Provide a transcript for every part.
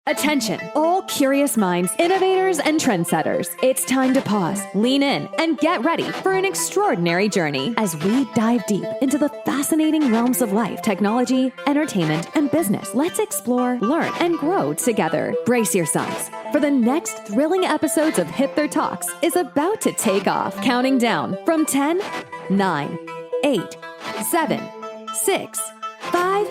Attention, all curious minds, innovators, and trendsetters. It's time to pause, lean in, and get ready for an extraordinary journey as we dive deep into the fascinating realms of life, technology, entertainment, and business. Let's explore, learn, and grow together. Brace yourselves, for the next thrilling episodes of Hipther Talks is about to take off. Counting down from 10, 9, 8, 7, 6, 5,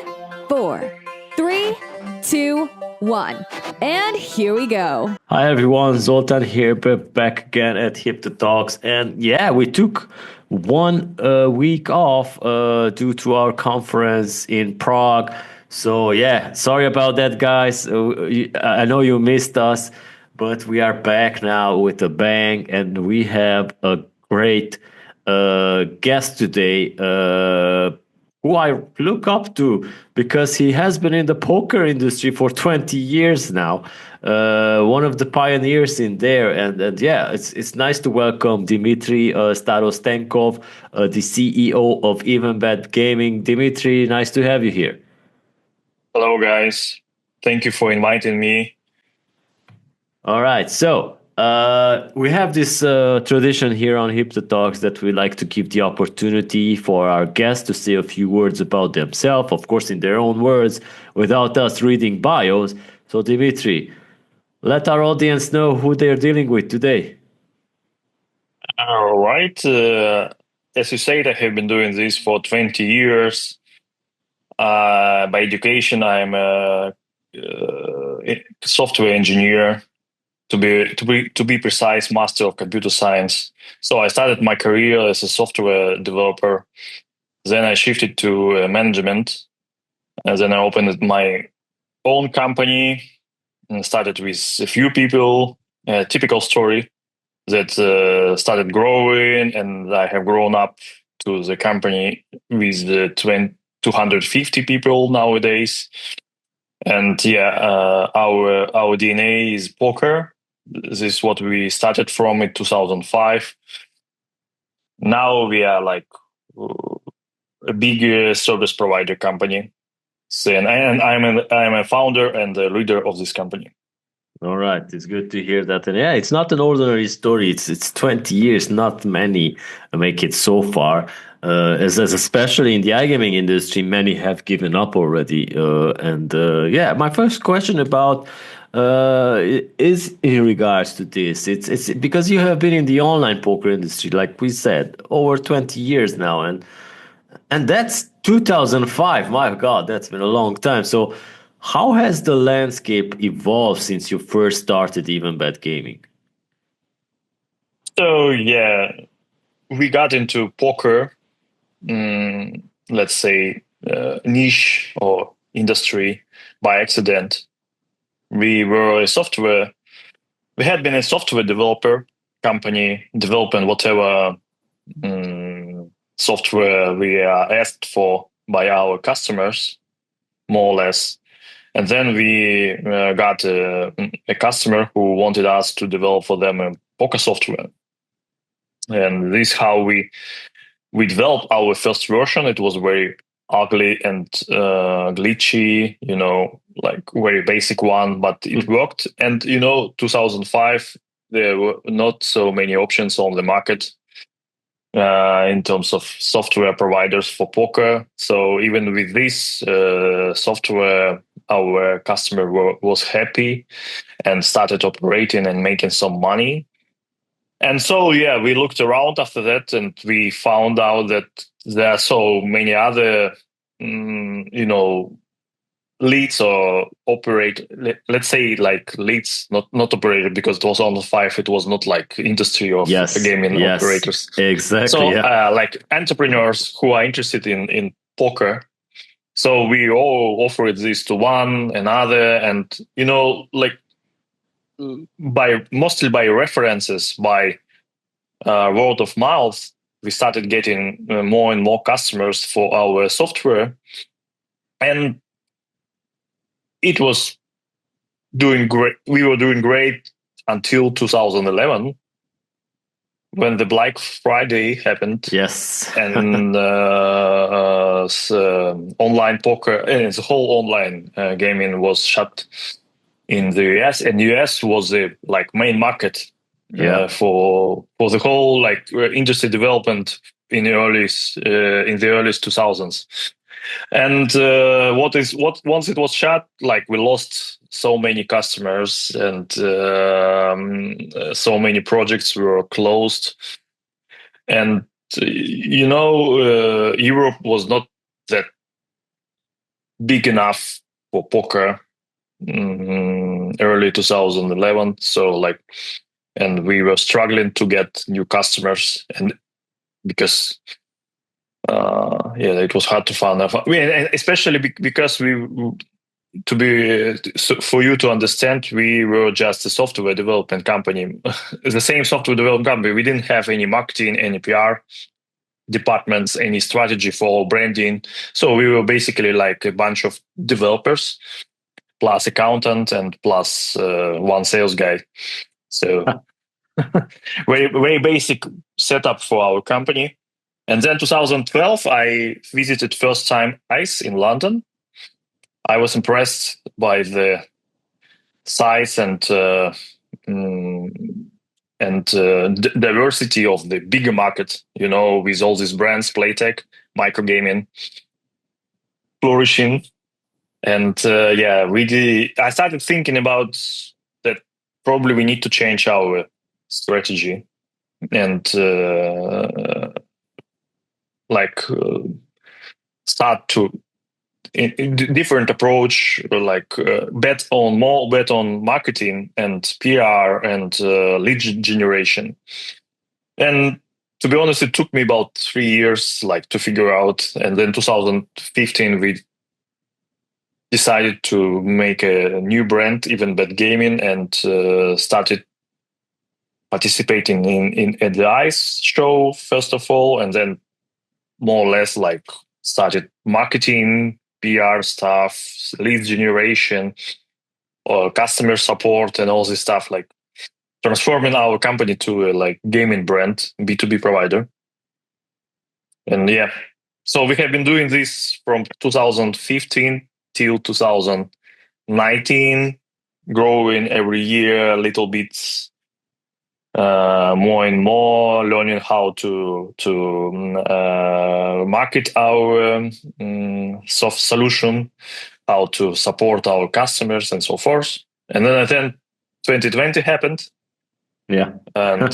4, 3, 2, 1. And here we go. Hi everyone, Zoltan here, back again at Hipther Talks. And yeah, we took 1 week off due to our conference in Prague. So yeah, sorry about that, guys. I know you missed us, but we are back now with a bang, and we have a great guest today. Who I look up to because he has been in the poker industry for 20 years now, one of the pioneers in there. And yeah, it's nice to welcome Dmitry Starostenkov, the CEO of EvenBet Gaming. Dmitry, nice to have you here. Hello, guys. Thank you for inviting me. All right, so we have this tradition here on Hipther Talks that we like to give the opportunity for our guests to say a few words about themselves, of course, in their own words, without us reading bios. So, Dimitri, let our audience know who they're dealing with today. All right. As you said, I have been doing this for 20 years. By education, I'm a software engineer. To be precise, master of computer science. So I started my career as a software developer. Then I shifted to management. And then I opened my own company and started with a few people. A typical story that started growing, and I have grown up to the company with 250 people nowadays. And yeah, our DNA is poker. This is what we started from in 2005. Now we are like a big service provider company. So, and I'm a founder and the leader of this company. All right, it's good to hear that. And yeah, it's not an ordinary story. It's 20 years. Not many make it so far. As especially in the iGaming industry, many have given up already. Yeah, my first question about is in regards to this. It's because you have been in the online poker industry, like we said, over 20 years now, and that's 2005. My God, that's been a long time. So, how has the landscape evolved since you first started EvenBet Gaming? So yeah, we got into poker, let's say niche or industry by accident. We had been a software developer company developing whatever software we are asked for by our customers, more or less. And then we got a customer who wanted us to develop for them a poker software. And this is how we developed our first version. It was very ugly and glitchy, like very basic one, but it worked. And 2005, there were not so many options on the market in terms of software providers for poker. So even with this software, our customer was happy and started operating and making some money. And so, yeah, we looked around after that, and we found out that there are so many other, leads or let's say like leads, not operator, because it was on the 5. It was not like industry of gaming operators. Exactly. So like entrepreneurs who are interested in poker. So we all offered this to one another, and mostly by references, by word of mouth, we started getting more and more customers for our software, and it was doing great. We were doing great until 2011, when the Black Friday happened. Yes, and online poker and the whole online gaming was shut in the US, and US was the like main market Yeah. for the whole like industry development in the earliest 2000s. And once it was shut, like we lost so many customers, and so many projects were closed. And Europe was not that big enough for poker early 2011. So like, and we were struggling to get new customers, and because it was hard to find. I mean, especially because for you to understand, we were just a software development company, the same software development company. We didn't have any marketing, any PR departments, any strategy for branding. So we were basically like a bunch of developers plus accountant and plus one sales guy. So very basic setup for our company. And then 2012, I visited first time ICE in London. I was impressed by the size and diversity of the bigger market, with all these brands, Playtech, microgaming, flourishing. And I started thinking about that probably we need to change our strategy and start to different approach, like bet on marketing and PR and lead generation. And to be honest, it took me about 3 years to figure out. And then 2015 we decided to make a new brand, EvenBet Gaming, and started participating in the ICE show first of all, and then more or less started marketing, PR stuff, lead generation, or customer support, and all this stuff, transforming our company to a gaming brand, B2B provider. And so we have been doing this from 2015 till 2019, growing every year a little bit, more and more, learning how to market our soft solution, how to support our customers, and so forth. And then 2020 happened. Yeah. And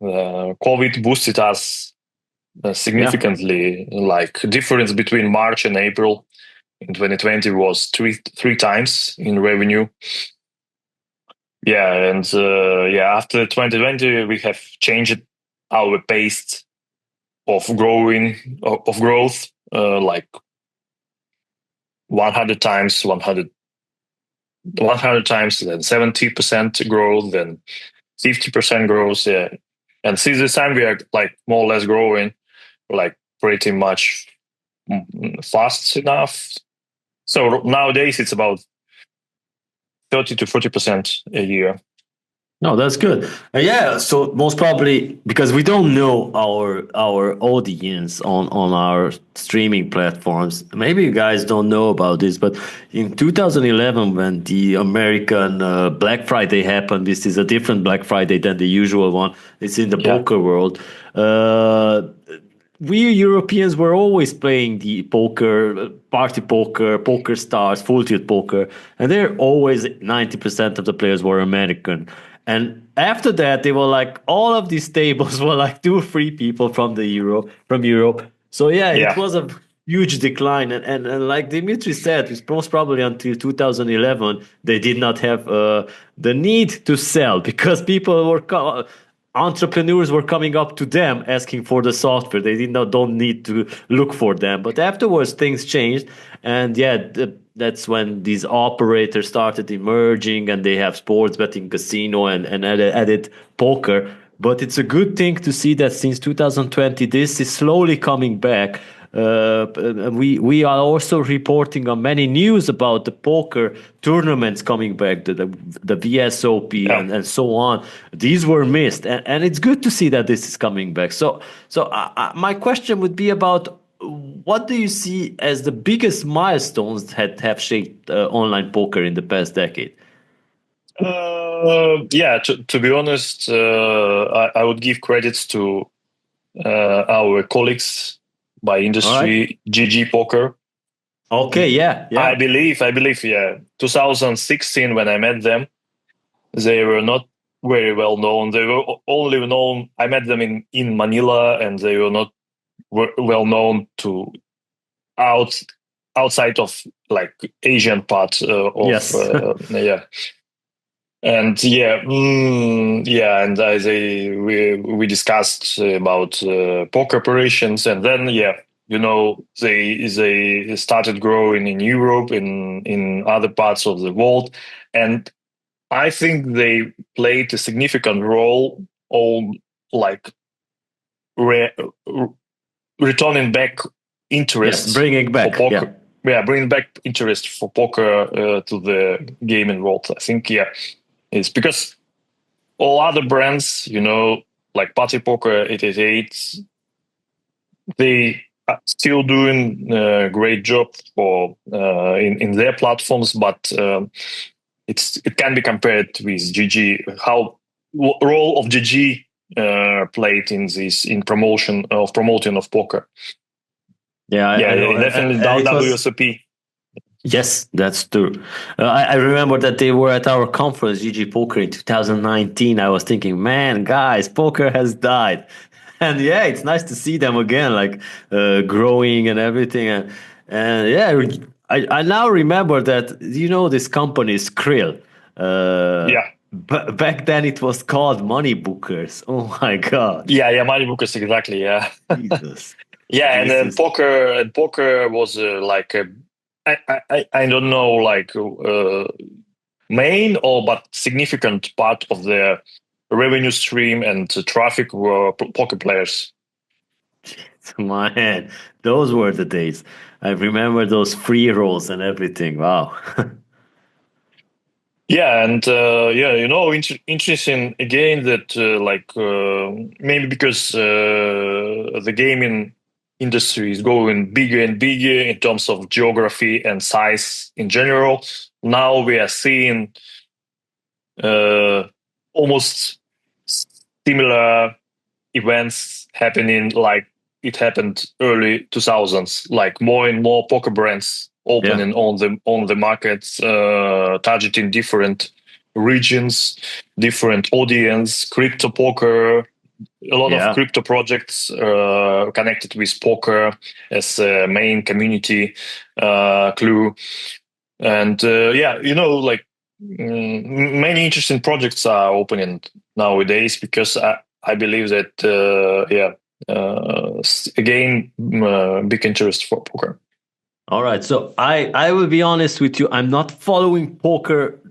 COVID boosted us significantly. Difference between March and April in 2020 was three times in revenue. And after 2020, we have changed our pace of growth, 100 times, then 70% growth, then 50% growth. Yeah. And since this time, we are more or less growing pretty much fast enough. So nowadays it's about 30 to 40% a year. No, that's good. So most probably because we don't know our audience on our streaming platforms. Maybe you guys don't know about this, but in 2011, when the American Black Friday happened, this is a different Black Friday than the usual one. It's in the poker world. We Europeans were always playing the poker, party poker, poker stars, full tilt poker, and they're always 90% of the players were American. And after that, they were all of these tables were 2 or 3 people from Europe. So it was a huge decline. And like Dmitry said, it's most probably until 2011 they did not have the need to sell because people were. Entrepreneurs were coming up to them asking for the software. They don't need to look for them. But afterwards, things changed, and that's when these operators started emerging, and they have sports betting, casino, and added poker. But it's a good thing to see that since 2020, this is slowly coming back. We are also reporting on many news about the poker tournaments coming back, the VSOP and so on. These were missed, and it's good to see that this is coming back. So my question would be about what do you see as the biggest milestones that have shaped online poker in the past decade? To be honest, I would give credits to our colleagues by All right. industry, GG Poker. Okay. Yeah. I believe, 2016 when I met them, they were not very well known. They were only known. I met them in Manila, and they were not well known to outside of like Asian part of Yes. yeah. And and we discussed about poker operations, and then they started growing in Europe, in other parts of the world, and I think they played a significant role on like re- returning back interest Yes. Bringing for back. poker. Yeah, bringing back interest for poker to the gaming world. I think it's because all other brands, like Party Poker 888, they are still doing a great job for in their platforms, but it can be compared with GG. How role of GG played in promoting of poker. Yeah. Definitely And it was. WSOP. Yes, that's true. I remember that they were at our conference, GG Poker, in 2019. I was thinking, man, guys, poker has died. And yeah, it's nice to see them again, like growing and everything. And yeah, I now remember that, this company, Skrill. Back then it was called Money Bookers. Oh my God. Money bookers, exactly. Yeah. Jesus. And then poker was like a I don't know, like main but significant part of the revenue stream and traffic were poker players. Man, those were the days. I remember those free rolls and everything. Wow. And interesting again that maybe because the gaming industry is going bigger and bigger in terms of geography and size in general. Now we are seeing almost similar events happening like it happened early 2000s, like more and more poker brands opening on the markets, targeting different regions, different audience, crypto poker, a lot of crypto projects connected with poker as a main community clue. And many interesting projects are opening nowadays because I believe that again, big interest for poker. All right, so I will be honest with you. I'm not following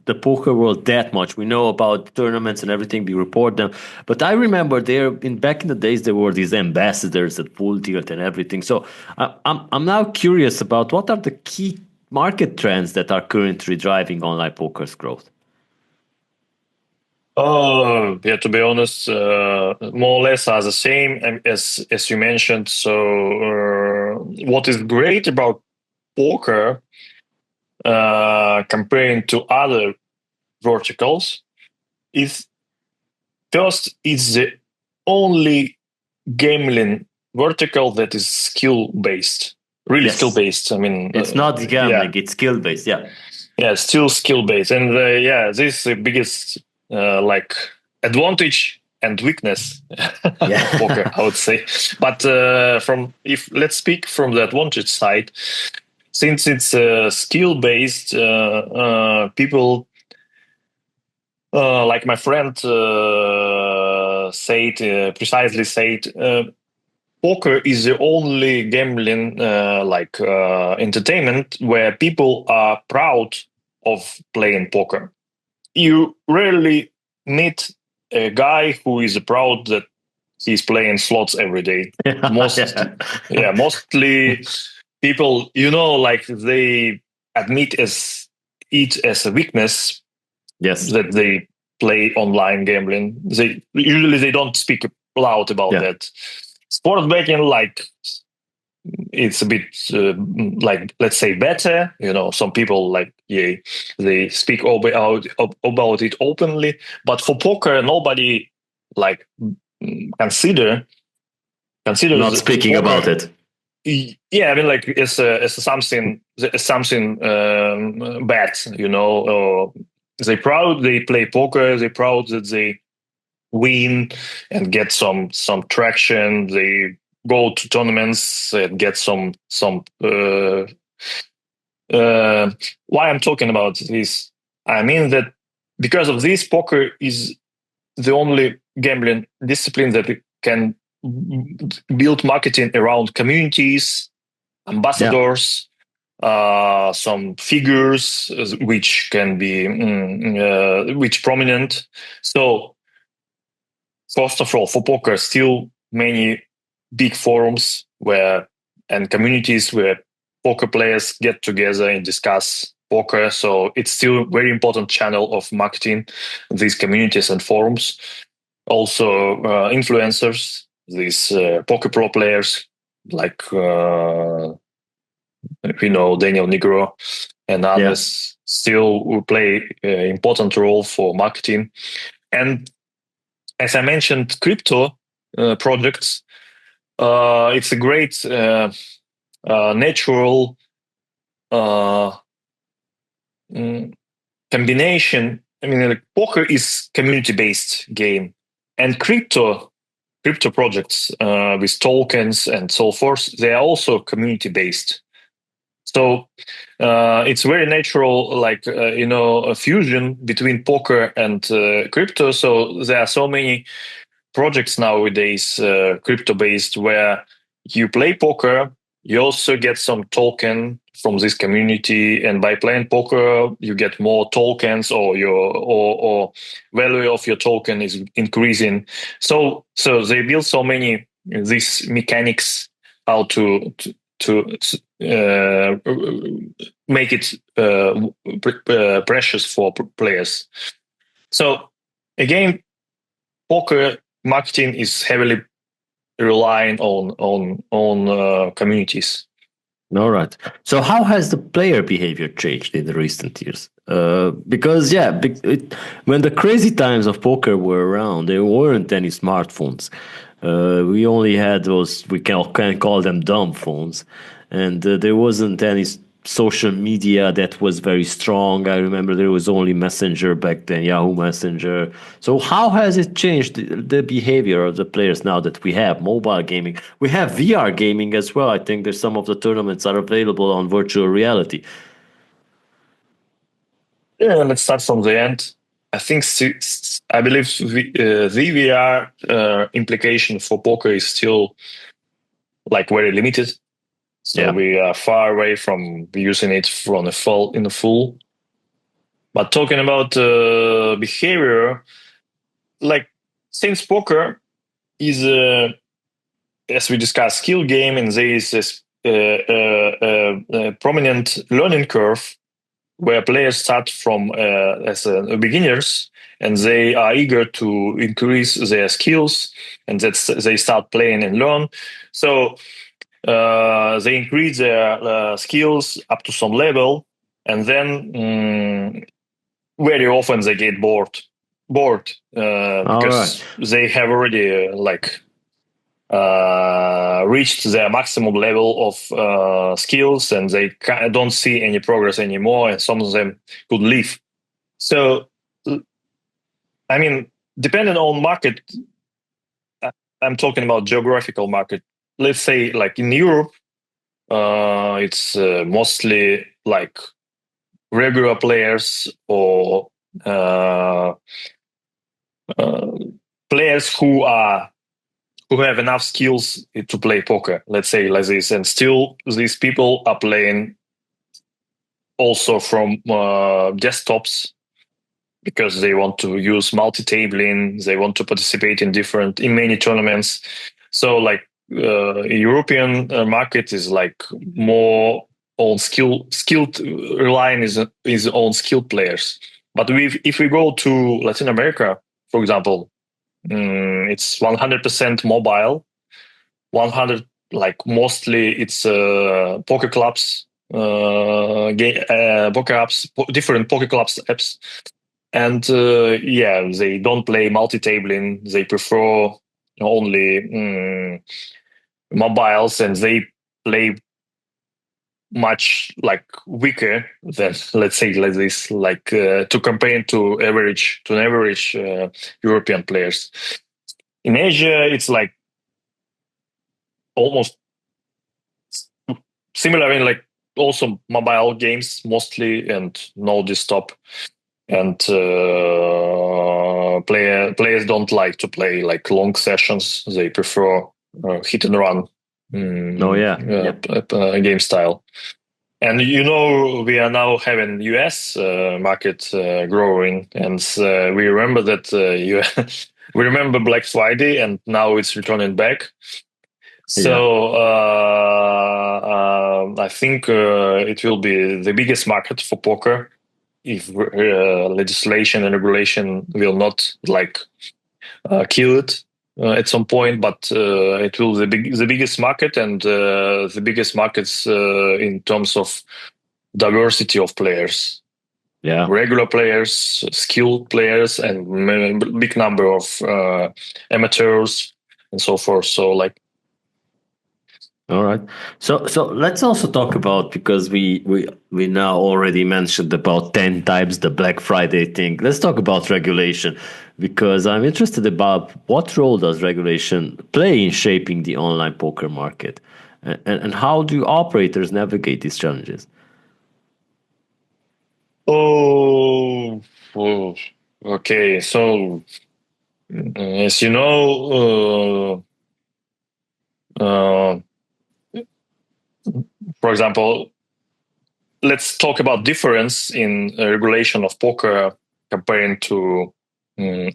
the poker world that much. We know about tournaments and everything. We report them, but I remember back in the days there were these ambassadors at Full Tilt and everything. So I'm now curious about what are the key market trends that are currently driving online poker's growth. To be honest, more or less are the same as you mentioned. So what is great about poker comparing to other verticals is first it's the only gambling vertical that is skill based, really skill based. I mean, it's not gambling; it's skill based. Still skill based, and this is the biggest advantage and weakness of poker, I would say. But let's speak from the advantage side, since it's skill based, people like my friend precisely said, poker is the only gambling entertainment where people are proud of playing poker. You rarely meet a guy who is proud that he's playing slots every day. Mostly people, they admit it as a weakness. Yes, that they play online gambling. They don't speak loud about that. Sports betting, it's a bit like, let's say, better. Some people they speak about it openly, but for poker, nobody like considers Not speaking poker. about it. Yeah, I mean, like it's something bad. They proud they play poker. They proud that they win and get some traction. They go to tournaments and get some. Why I'm talking about this? I mean that because of this, poker is the only gambling discipline that can build marketing around communities, ambassadors, some figures which can be which prominent. So first of all, for poker, still many big forums and communities where poker players get together and discuss poker. So it's still a very important channel of marketing, these communities and forums. Also, influencers, these poker pro players like Daniel Negro and others still will play an important role for marketing. And as I mentioned, crypto projects, it's a great natural combination. I mean, like, poker is community-based game, and crypto projects with tokens and so forth, they are also community-based. So it's very natural, like a fusion between poker and crypto. So there are so many projects nowadays, crypto-based, where you play poker, you also get some token from this community, and by playing poker, you get more tokens, or or value of your token is increasing. So they build so many these mechanics how to make it precious for players. So again, poker marketing is heavily relying on communities. All right. So how has the player behavior changed in the recent years? Because when the crazy times of poker were around, there weren't any smartphones. We only had those, we can call them dumb phones, and there wasn't any social media that was very strong. I remember there was only Messenger back then, Yahoo Messenger. So how has it changed the behavior of the players now that we have mobile gaming? We have VR gaming as well. I think there's some of the tournaments are available on virtual reality. Yeah, let's start from the end. I think I believe the VR implication for poker is still like very limited. So we are far away from using it in the full. But talking about behavior, like, since poker is as we discussed, skill game, and there is this prominent learning curve where players start from as beginners, and they are eager to increase their skills, and they start playing and learn. So they increase their skills up to some level, and then very often they get bored because they have already reached their maximum level of skills, and they don't see any progress anymore, and some of them could leave. So, I mean, depending on market, I'm talking about geographical market. Let's say, like in Europe, it's mostly like regular players or players who have enough skills to play poker, let's say like this. And still, these people are playing also from desktops because they want to use multi-tabling. They want to participate in many tournaments. So, like, European market is like more on skilled, relying on skilled players. But if we go to Latin America, for example, it's 100% mobile, 100% like mostly it's poker clubs, poker apps, different poker clubs apps, and they don't play multi-tabling. They prefer only mobiles, and they play much like weaker than, let's say like this, like to compare to an average European players. In Asia, it's like almost similar in like also mobile games mostly, and no desktop. And players don't like to play like long sessions. They prefer hit and run game style. And we are now having US market growing, and we remember that we remember Black Friday, and now it's returning back. So I think it will be the biggest market for poker if legislation and regulation will not like kill it at some point. But it will be the biggest market, and the biggest markets in terms of diversity of players. Yeah, Regular players, skilled players, and big number of amateurs and so forth. So like. All right. So let's also talk about, because we now already mentioned about 10 times the Black Friday thing. Let's talk about regulation, because I'm interested about what role does regulation play in shaping the online poker market, and how do operators navigate these challenges? Oh, okay. So as you know, for example, let's talk about difference in regulation of poker comparing to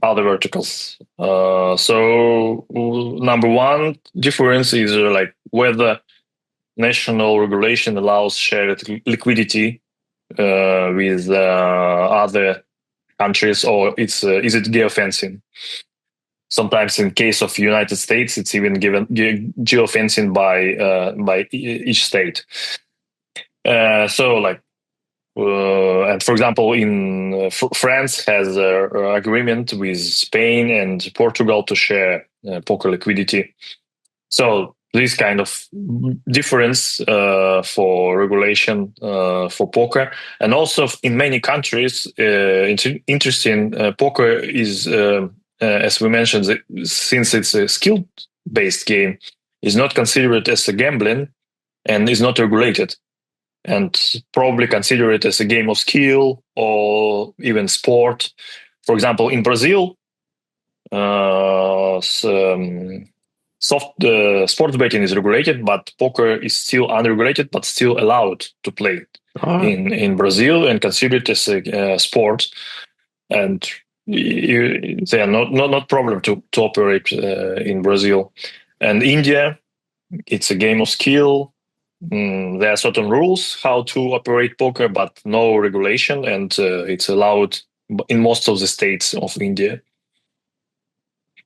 other verticals. So number one difference is like whether national regulation allows shared liquidity with other countries, or is it geofencing? Sometimes, in case of United States, it's even given geofencing by each state. So, like, and for example, in France has an agreement with Spain and Portugal to share poker liquidity. So this kind of difference for regulation for poker, and also in many countries, interesting. Poker is, as we mentioned, since it's a skill-based game, is not considered as a gambling and is not regulated, and probably consider it as a game of skill or even sport. For example, in Brazil, sports betting is regulated, but poker is still unregulated, but still allowed to play in Brazil and considered as a sport. And they are not problem to operate in Brazil. And India, it's a game of skill. There are certain rules how to operate poker, but no regulation, and it's allowed in most of the states of India.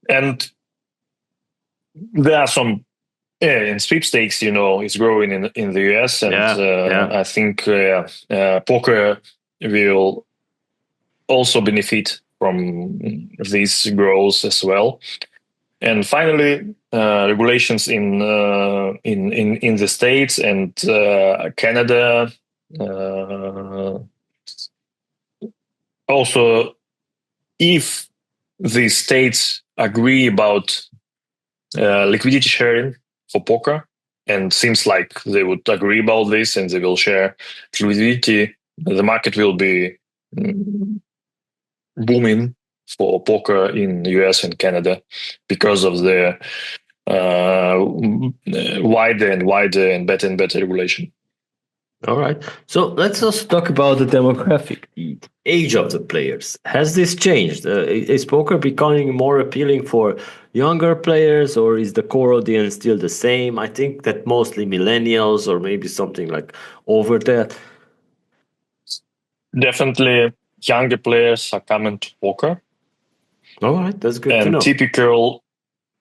And there are some in sweepstakes, it's growing in the US, and I think poker will also benefit from these growth as well. And finally, regulations in the States and Canada. Also, if the states agree about liquidity sharing for poker, and seems like they would agree about this and they will share liquidity, the market will be booming for poker in the US and Canada because of the wider and better regulation. All right. So let's also talk about the demographic, the age of the players. Has this changed? Is poker becoming more appealing for younger players, or is the core audience still the same? I think that mostly millennials, or maybe something like over that. Definitely younger players are coming to poker. All right, that's good to know.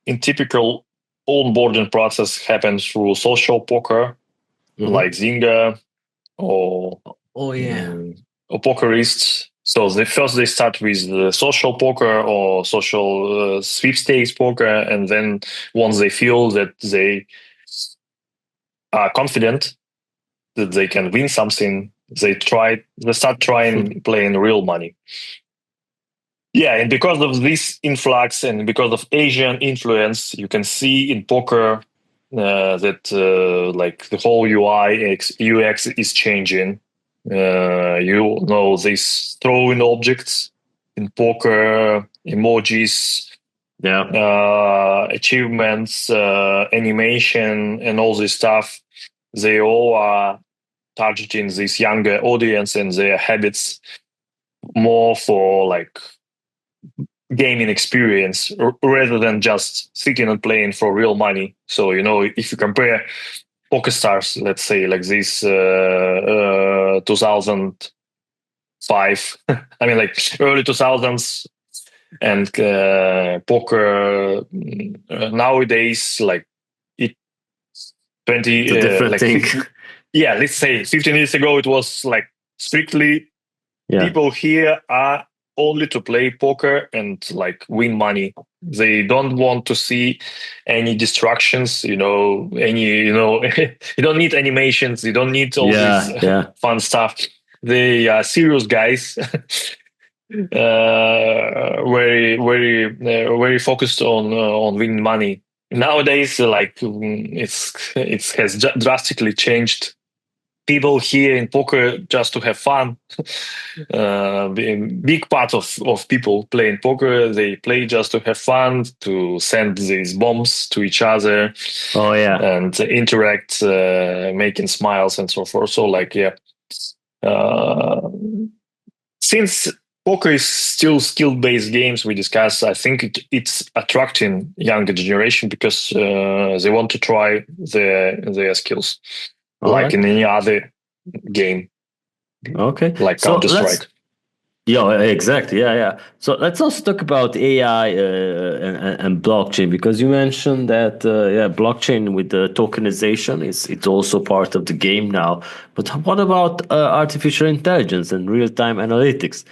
In typical onboarding process happens through social poker, like Zynga or or Pokerists. So they start with the social poker or social sweepstakes poker, and then once they feel that they are confident that they can win something, they start trying playing real money. Yeah, and because of this influx and because of Asian influence, you can see in poker that like the whole UI UX is changing. These throwing objects in poker, emojis, achievements, animation, and all this stuff. They all are targeting this younger audience and their habits more for like gaming experience rather than just sitting and playing for real money. So, if you compare poker stars, let's say like this 2005, I mean like early 2000s, and poker nowadays, like it 20 different thing. Yeah, let's say 15 years ago it was like strictly people here are only to play poker and like win money. They don't want to see any distractions, you don't need animations, you don't need all this fun stuff. They are serious guys. Very focused on winning money. Nowadays, like it has drastically changed. People here in poker just to have fun. Big part of people playing poker, they play just to have fun, to send these bombs to each other. And interact, making smiles and so forth. So since poker is still skill-based games, we discuss, I think it's attracting younger generation because they want to try their skills. In any other game. Okay. Like Counter-Strike. Yeah, exactly. Yeah. So let's also talk about AI and blockchain, because you mentioned that blockchain with the tokenization it's also part of the game now. But what about artificial intelligence and real-time analytics?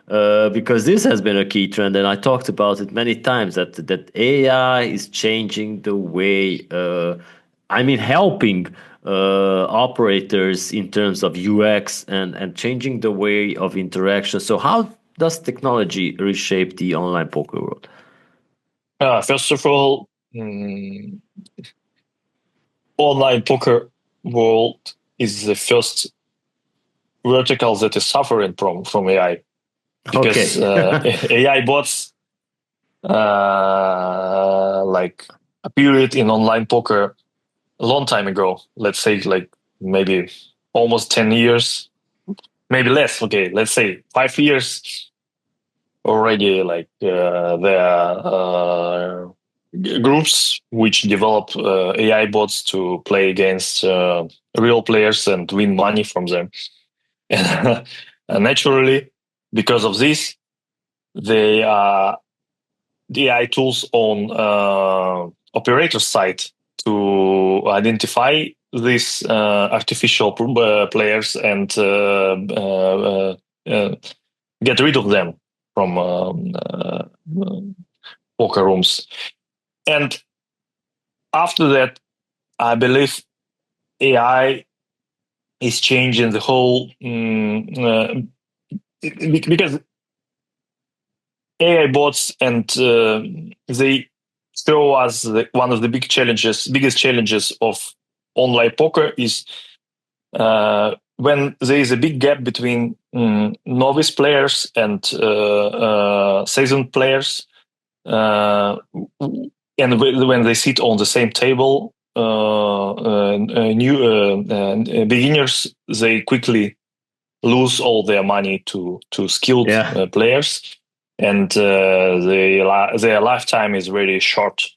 Because this has been a key trend, and I talked about it many times that AI is changing the way. Helping operators in terms of UX and changing the way of interaction. So how does technology reshape the online poker world? First of all, online poker world is the first vertical that is suffering from AI. Because AI bots appeared in online poker a long time ago. Let's say like maybe almost 10 years, maybe less. Okay, let's say 5 years already. Like there are groups which develop AI bots to play against real players and win money from them. And naturally, because of this, they are the AI tools on operator side to identify these artificial players and get rid of them from poker rooms. And after that, I believe AI is changing the whole because AI bots and they show us one of the biggest challenges of online poker is when there is a big gap between novice players and seasoned players, and when they sit on the same table, beginners, they quickly lose all their money to skilled players, and their lifetime is very short.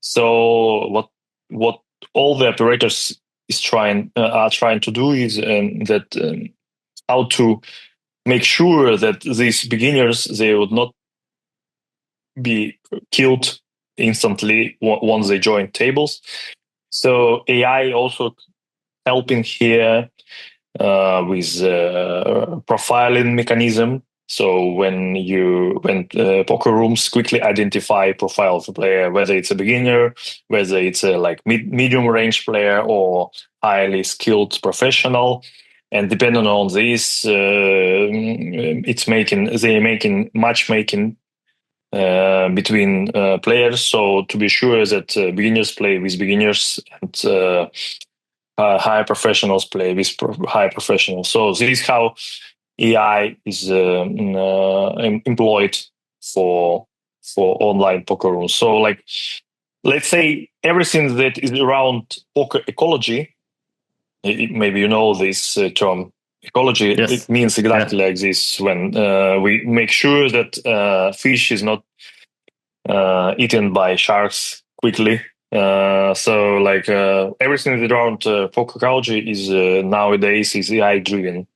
So what all the operators are trying to do is how to make sure that these beginners, they would not be killed instantly once they join tables. So AI also helping here with profiling mechanism. So when poker rooms quickly identify profile of a player, whether it's a beginner, whether it's a like medium range player or highly skilled professional, and depending on this, they're making matchmaking between players. So to be sure that beginners play with beginners and high professionals play with high professionals. So this is how AI is employed for online poker rooms. So like, let's say everything that is around poker ecology. Maybe you know this term ecology. Yes. It means exactly like this when we make sure that fish is not eaten by sharks quickly. So like everything around poker ecology is nowadays is AI driven.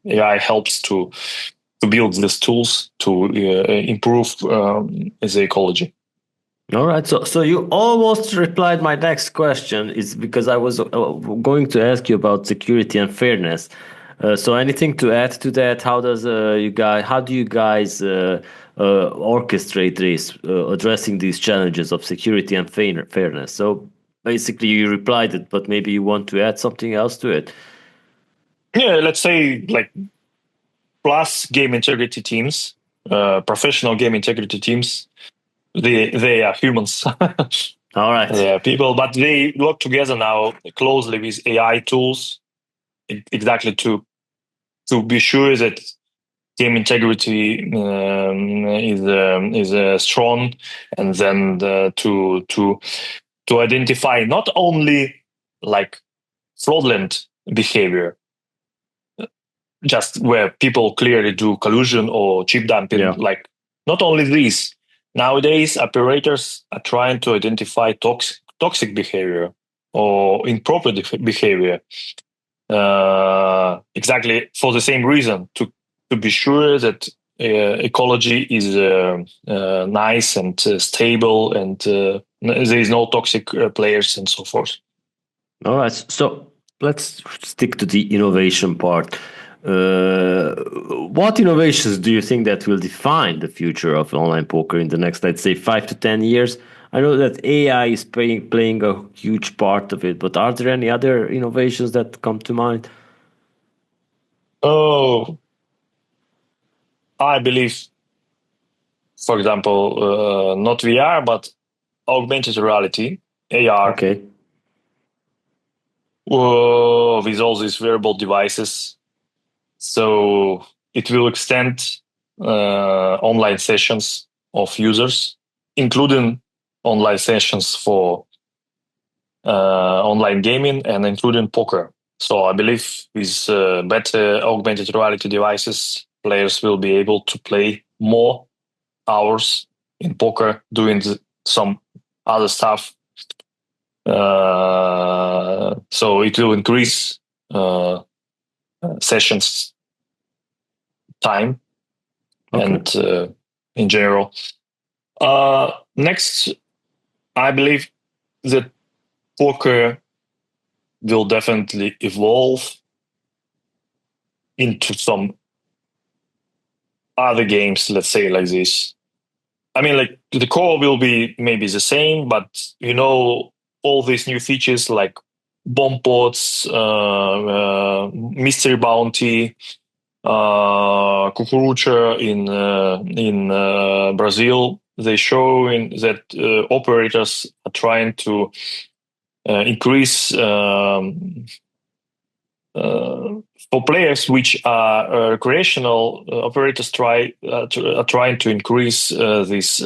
AI helps to build these tools to improve the ecology. All right. So you almost replied my next question. Is because I was going to ask you about security and fairness. So anything to add to that? How do you guys orchestrate this, addressing these challenges of security and fairness? So basically, you replied it, but maybe you want to add something else to it. Yeah, let's say like plus game integrity teams, professional game integrity teams. They are humans. All right. They are people, but they work together now closely with AI tools, exactly to be sure that game integrity is strong, and then to identify not only like fraudulent behavior, just where people clearly do collusion or chip dumping. Yeah. Like not only this, nowadays operators are trying to identify toxic behavior or improper behavior. Exactly for the same reason, to be sure that ecology is nice and stable, and there is no toxic players and so forth. All right. So let's stick to the innovation part. What innovations do you think that will define the future of online poker in the next, let's say, 5 to 10 years? I know that AI is playing a huge part of it, but are there any other innovations that come to mind? Oh, I believe, for example, not VR, but augmented reality, AR, Okay. with all these wearable devices. So it will extend online sessions of users, including online sessions for online gaming and including poker. So I believe with better augmented reality devices, players will be able to play more hours in poker, doing some other stuff. So it will increase sessions time. Okay. And in general. Next, I believe that poker will definitely evolve into some other games, let's say like this. I mean, like the core will be maybe the same, but all these new features like bomb pods, mystery bounty, Cucurucha in Brazil, they show that operators are trying to increase for players which are recreational. Operators are trying to increase this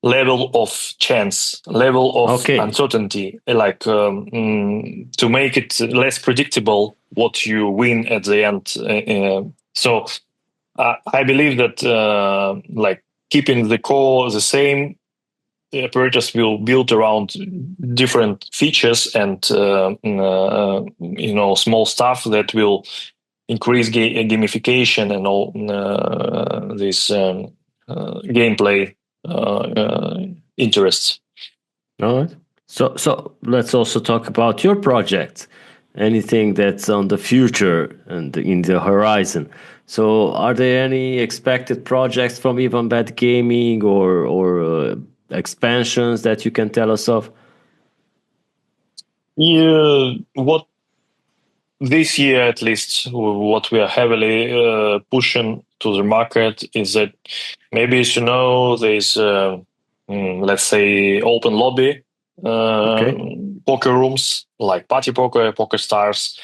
level of chance, level of uncertainty, like to make it less predictable what you win at the end. So I believe that like keeping the core the same, the operators will build around different features and small stuff that will increase gamification and all this gameplay interests. All right. So let's also talk about your project. Anything that's on the future and in the horizon. So, are there any expected projects from EvenBet Gaming or expansions that you can tell us of? Yeah, what this year at least, what we are heavily pushing to the market is that maybe as you know, there's let's say open lobby Okay. poker rooms like Party Poker, Poker Stars,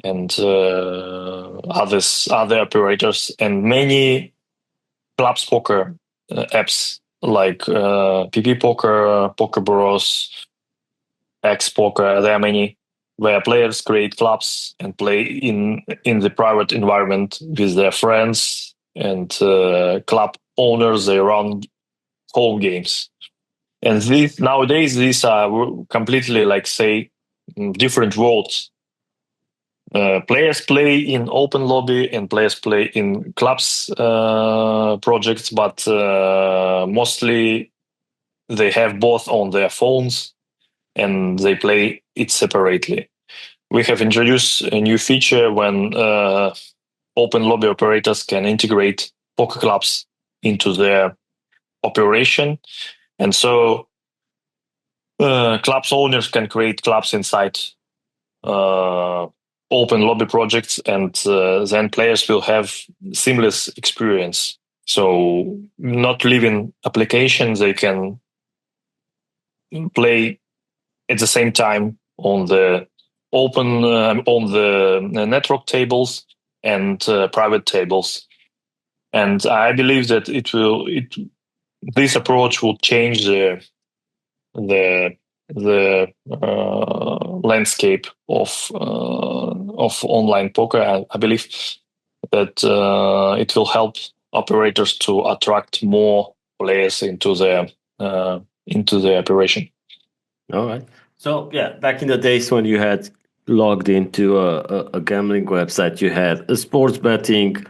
and other operators, and many clubs poker apps like PP Poker, Poker Bros, X Poker. There are many where players create clubs and play in the private environment with their friends, and club owners they run home games. And these are completely like say different worlds. Players play in open lobby and players play in clubs projects, but mostly they have both on their phones and they play it separately. We have introduced a new feature when open lobby operators can integrate poker clubs into their operation, and so clubs owners can create clubs inside open lobby projects, and then players will have seamless experience. So not leaving applications, they can play at the same time on the open on the network tables and private tables. And I believe that this approach will change the landscape of online poker. I believe that it will help operators to attract more players into their operation. All right. So yeah, back in the days when you had logged into a gambling website, you had a sports betting,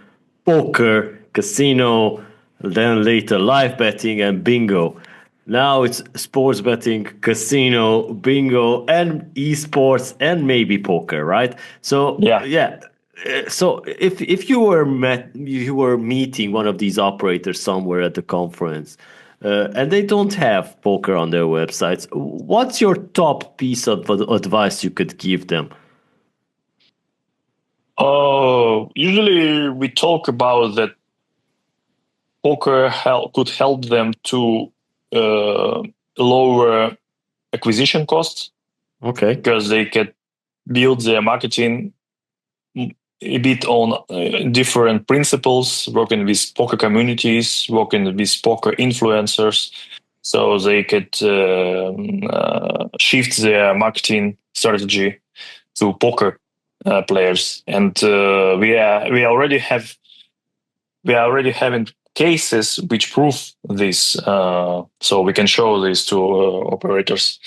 poker, casino, then later live betting and bingo. Now it's sports betting, casino, bingo, and esports, and maybe poker, right? So Yeah. So if you were meeting one of these operators somewhere at the conference, and they don't have poker on their websites, what's your top piece of advice you could give them? Usually we talk about that poker could help them to lower acquisition costs. Okay. Because they can build their marketing a bit on different principles, working with poker communities, working with poker influencers, so they could shift their marketing strategy to poker players. And we already having cases which prove this, so we can show this to operators.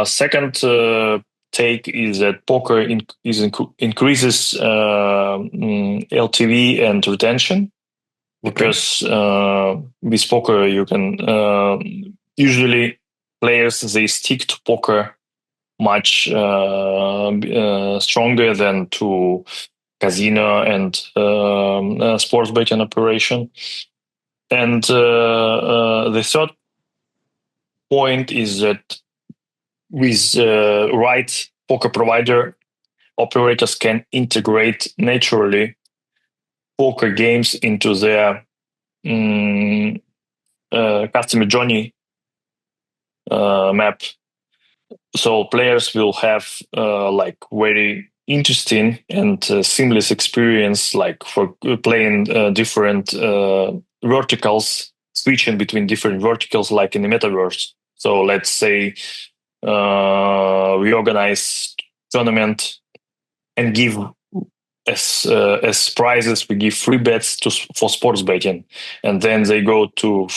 Second take is that poker increases LTV and retention, because with poker you can usually players they stick to poker much stronger than to casino and sports betting operation. And the third point is that with right poker provider, operators can integrate naturally poker games into their customer journey map. So players will have like very interesting and seamless experience, like for playing different verticals, switching between different verticals, like in the metaverse. So let's say we organize tournament and give as prizes, we give free bets for sports betting, and then they go to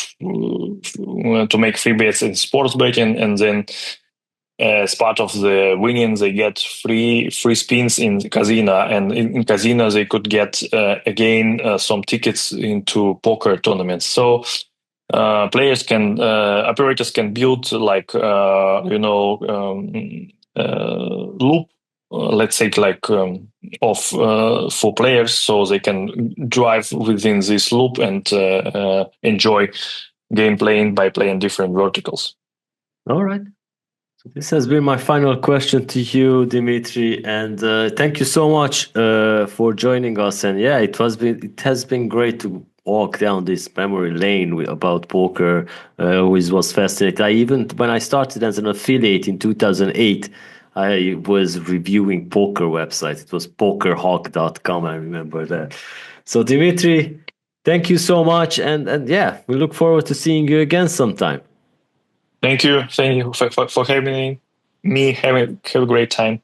make free bets in sports betting, and then as part of the winning they get free spins in casino, and in casino they could get again some tickets into poker tournaments. So operators can build like loop, let's say like of for players, so they can drive within this loop and enjoy gameplay by playing different verticals. All right. So this has been my final question to you, Dmitry, and thank you so much for joining us. And yeah, it has been great to walk down this memory lane about poker. Always was fascinating. When I started as an affiliate in 2008, I was reviewing poker websites. It was pokerhawk.com. I remember that. So Dmitry, thank you so much, and yeah, we look forward to seeing you again sometime. Thank you for having me. Have a great time.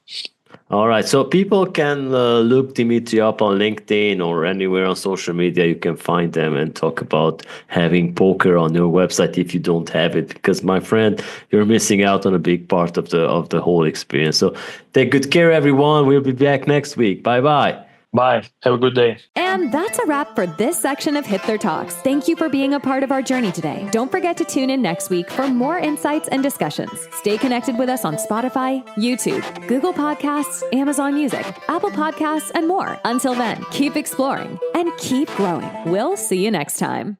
All right, so people can look Dmitry up on LinkedIn or anywhere on social media. You can find them and talk about having poker on your website if you don't have it, because my friend, you're missing out on a big part of the whole experience. So take good care, everyone. We'll be back next week. Bye. Bye. Have a good day. And that's a wrap for this section of Hipther Talks. Thank you for being a part of our journey today. Don't forget to tune in next week for more insights and discussions. Stay connected with us on Spotify, YouTube, Google Podcasts, Amazon Music, Apple Podcasts, and more. Until then, keep exploring and keep growing. We'll see you next time.